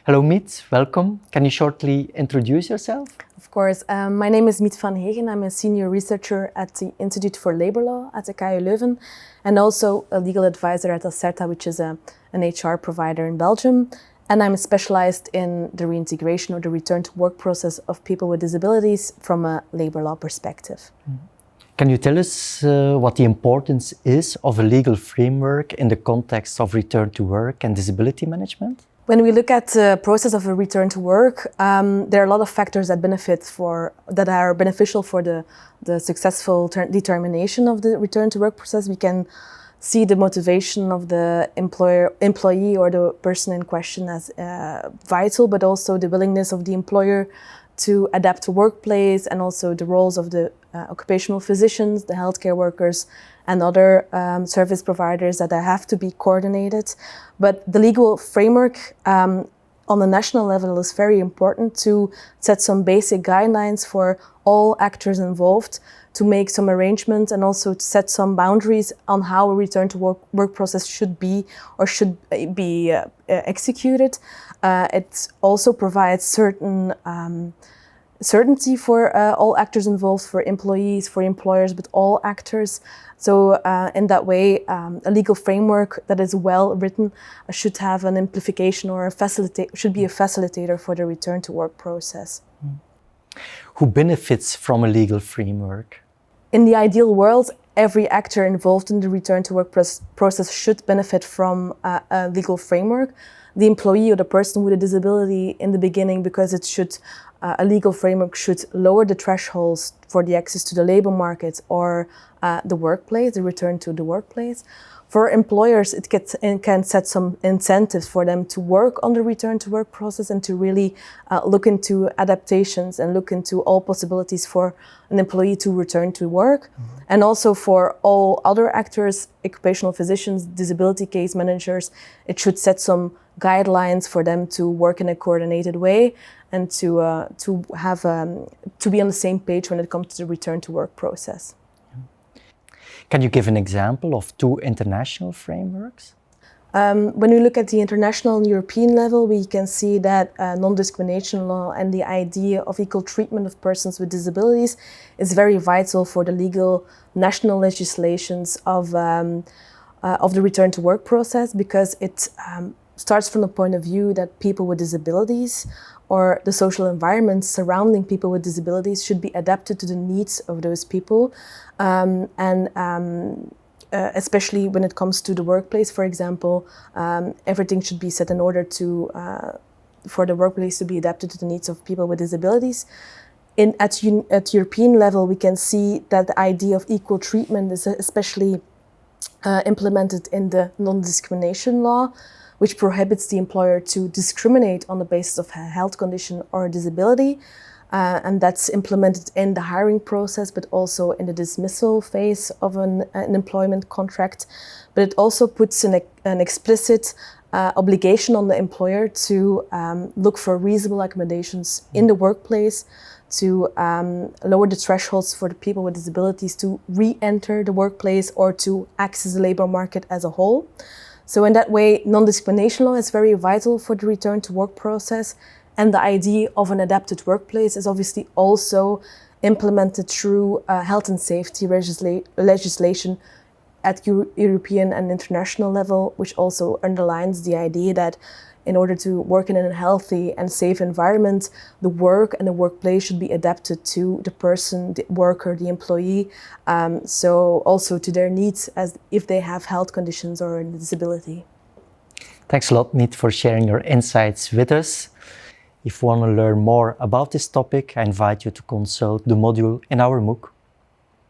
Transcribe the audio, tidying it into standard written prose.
Hello Miet, welcome. Can you shortly introduce yourself? Of course. My name is Miet Vanhegen. I'm a senior researcher at the Institute for Labor Law at the KU Leuven and also a legal advisor at Acerta, which is an HR provider in Belgium. And I'm specialized in the reintegration or the return to work process of people with disabilities from a labor law perspective. Can you tell us what the importance is of a legal framework in the context of return to work and disability management? When we look at the process of a return to work, there are a lot of factors that are beneficial for the successful determination of the return to work process. We can see the motivation of the employee or the person in question as vital, but also the willingness of the employer to adapt to workplace, and also the roles of the occupational physicians, the healthcare workers, and other service providers that have to be coordinated. But the legal framework on the national level is very important to set some basic guidelines for all actors involved, to make some arrangements and also to set some boundaries on how a return to work process should be executed. It also provides certain certainty for all actors involved, for employees, for employers, but all actors. So in that way, a legal framework that is well written should have an amplification or should be a facilitator for the return to work process. Who benefits from a legal framework? In the ideal world, every actor involved in the return to work process should benefit from a legal framework. The employee or the person with a disability in the beginning, because a legal framework should lower the thresholds for the access to the labor market or the workplace, the return to the workplace. For employers, it can set some incentives for them to work on the return to work process and to really look into adaptations and look into all possibilities for an employee to return to work. And also for all other actors, occupational physicians, disability case managers, it should set some guidelines for them to work in a coordinated way and to be on the same page when it comes to the return to work process. Can you give an example of two international frameworks? When we look at the international and European level, we can see that non-discrimination law and the idea of equal treatment of persons with disabilities is very vital for the legal national legislations of the return to work process, because it starts from the point of view that people with disabilities or the social environment surrounding people with disabilities should be adapted to the needs of those people. Especially when it comes to the workplace, for example, everything should be set in order for the workplace to be adapted to the needs of people with disabilities. At European level, we can see that the idea of equal treatment is especially implemented in the non-discrimination law, which prohibits the employer to discriminate on the basis of a health condition or a disability. And that's implemented in the hiring process, but also in the dismissal phase of an employment contract. But it also puts an explicit obligation on the employer to look for reasonable accommodations in the workplace, to lower the thresholds for the people with disabilities to re-enter the workplace or to access the labor market as a whole. So in that way, non-discrimination law is very vital for the return to work process. And the idea of an adapted workplace is obviously also implemented through health and safety legislation at European and international level, which also underlines the idea that in order to work in a healthy and safe environment, the work and the workplace should be adapted to the person, the worker, the employee, so also to their needs as if they have health conditions or a disability. Thanks a lot, Miet, for sharing your insights with us. If you want to learn more about this topic, I invite you to consult the module in our MOOC.